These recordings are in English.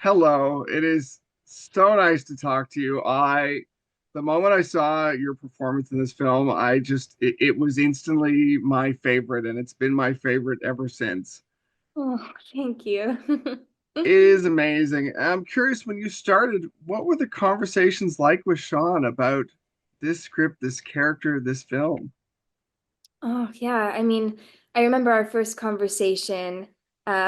Hello, it is so nice to talk to you. The moment I saw your performance in this film, it was instantly my favorite, and it's been my favorite ever since. Oh, thank you. It is amazing. I'm curious, when you started, what were the conversations like with Sean about this script, this character, this film? Oh, yeah. I remember our first conversation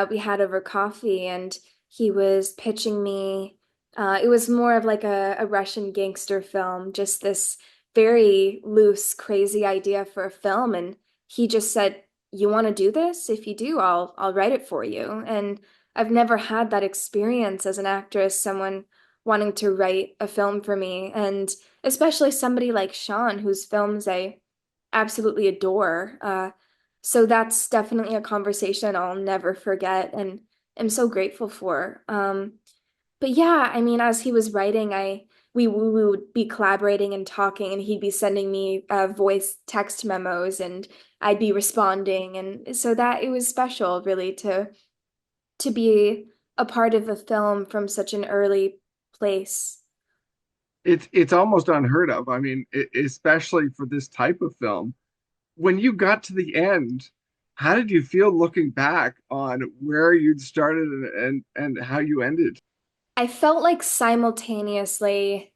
we had over coffee, and he was pitching me. It was more of like a Russian gangster film, just this very loose, crazy idea for a film. And he just said, "You want to do this? If you do, I'll write it for you." And I've never had that experience as an actress, someone wanting to write a film for me, and especially somebody like Sean, whose films I absolutely adore. So that's definitely a conversation I'll never forget and am so grateful for. But yeah, as he was writing, we would be collaborating and talking, and he'd be sending me voice text memos, and I'd be responding, and so that it was special, really, to be a part of a film from such an early place. It's almost unheard of. I mean, especially for this type of film. When you got to the end, how did you feel looking back on where you'd started and how you ended? I felt like simultaneously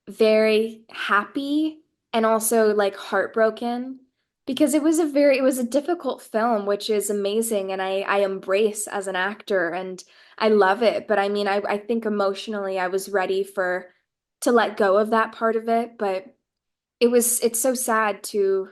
very happy and also like heartbroken because it was a difficult film, which is amazing, and I embrace as an actor, and I love it. But I think emotionally I was ready for to let go of that part of it. But it's so sad to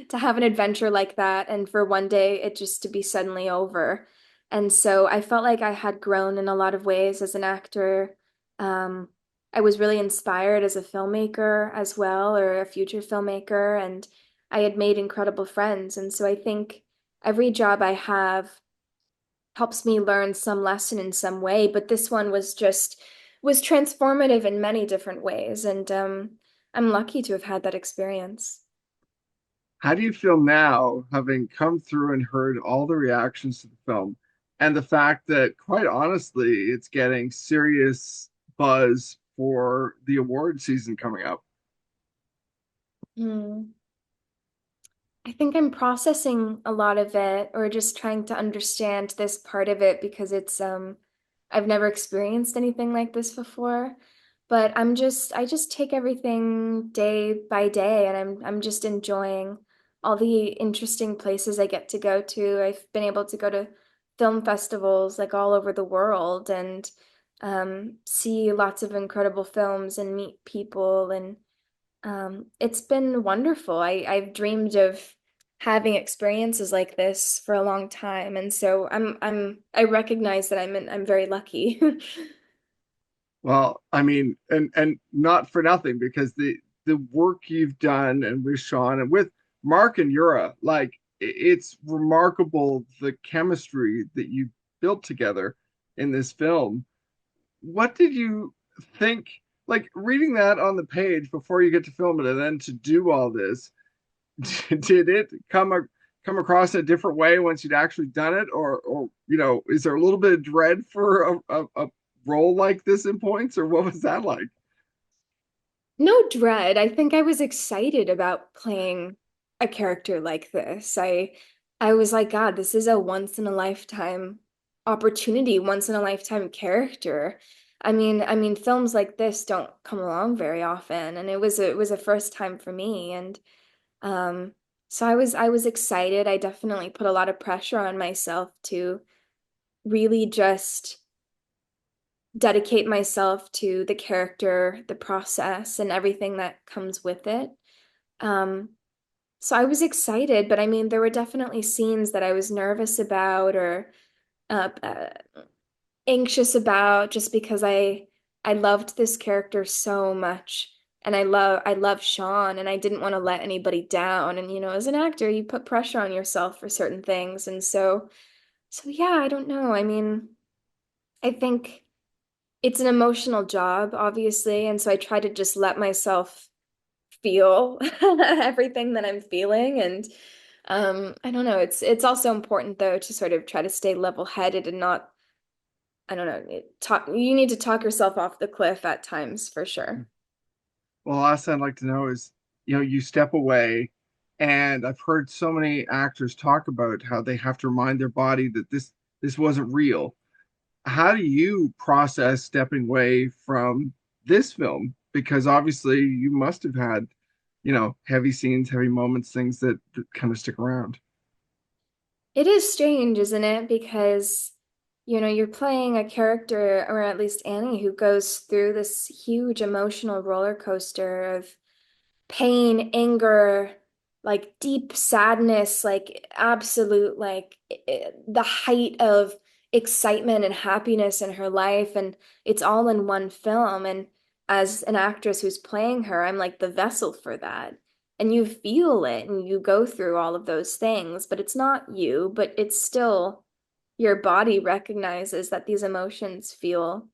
to have an adventure like that and for one day it just to be suddenly over. And so I felt like I had grown in a lot of ways as an actor. Um, I was really inspired as a filmmaker as well, or a future filmmaker, and I had made incredible friends. And so I think every job I have helps me learn some lesson in some way, but this one was transformative in many different ways, and I'm lucky to have had that experience. How do you feel now, having come through and heard all the reactions to the film, and the fact that, quite honestly, it's getting serious buzz for the award season coming up? Hmm. I think I'm processing a lot of it or just trying to understand this part of it because it's I've never experienced anything like this before. But I just take everything day by day, and I'm just enjoying all the interesting places I get to go to. I've been able to go to film festivals like all over the world and see lots of incredible films and meet people, and it's been wonderful. I've dreamed of having experiences like this for a long time, and so I recognize that I'm very lucky. Well, I mean, and not for nothing, because the work you've done and with Sean and with Mark and Yura, like it's remarkable the chemistry that you built together in this film. What did you think, like reading that on the page before you get to film it and then to do all this? Did it come across in a different way once you'd actually done it, or is there a little bit of dread for a role like this in points, or what was that like? No dread. I think I was excited about playing a character like this. I was like, God, this is a once in a lifetime opportunity, once in a lifetime character. Films like this don't come along very often, and it was a first time for me. And Um, so I was excited. I definitely put a lot of pressure on myself to really just dedicate myself to the character, the process, and everything that comes with it. Um, so I was excited, but there were definitely scenes that I was nervous about or uh, anxious about just because I loved this character so much, and I love Sean, and I didn't want to let anybody down, and as an actor you put pressure on yourself for certain things, and so yeah, I don't know. I think it's an emotional job, obviously, and so I try to just let myself feel everything that I'm feeling, and I don't know, it's also important though to sort of try to stay level-headed and not I don't know, you need to talk yourself off the cliff at times for sure. Well, last thing I'd like to know is, you step away, and I've heard so many actors talk about how they have to remind their body that this wasn't real. How do you process stepping away from this film? Because obviously you must have had, heavy scenes, heavy moments, things that kind of stick around. It is strange, isn't it? Because, you're playing a character, or at least Annie, who goes through this huge emotional roller coaster of pain, anger, like deep sadness, like absolute, like the height of excitement and happiness in her life. And it's all in one film. And as an actress who's playing her, I'm like the vessel for that. And you feel it and you go through all of those things, but it's not you, but it's still your body recognizes that these emotions feel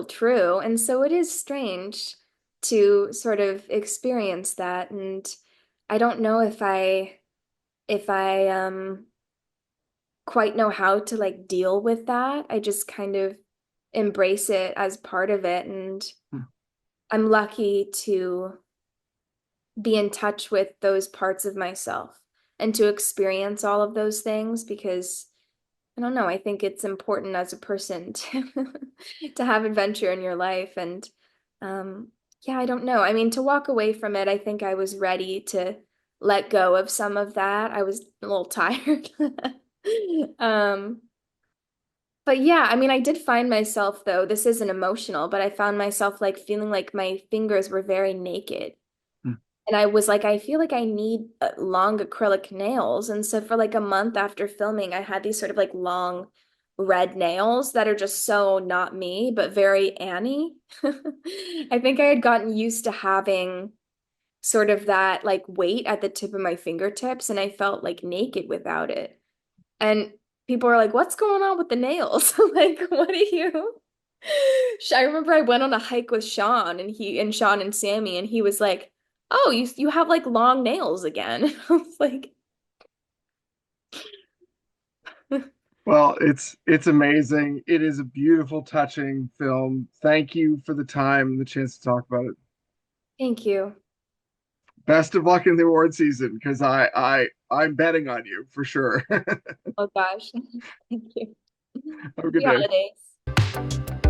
true. And so it is strange to sort of experience that. And I don't know if I quite know how to like deal with that. I just kind of embrace it as part of it. And Hmm. I'm lucky to be in touch with those parts of myself and to experience all of those things because I don't know. I think it's important as a person to to have adventure in your life. And yeah, I don't know. I mean, to walk away from it, I think I was ready to let go of some of that. I was a little tired. Um, but yeah, I mean, I did find myself though, this isn't emotional, but I found myself like feeling like my fingers were very naked. Hmm. And I was like, I feel like I need long acrylic nails. And so for like a month after filming, I had these sort of like long red nails that are just so not me, but very Annie. I think I had gotten used to having sort of that like weight at the tip of my fingertips, and I felt like naked without it. And people were like, "What's going on with the nails?" Like, what are you? I remember I went on a hike with Sean and Sammy, and he was like, "Oh, you have like long nails again." I was like, Well, it's amazing. It is a beautiful, touching film. Thank you for the time and the chance to talk about it. "Thank you." Best of luck in the award season because I'm betting on you for sure. Oh gosh. Thank you. Have a good Happy day. holidays.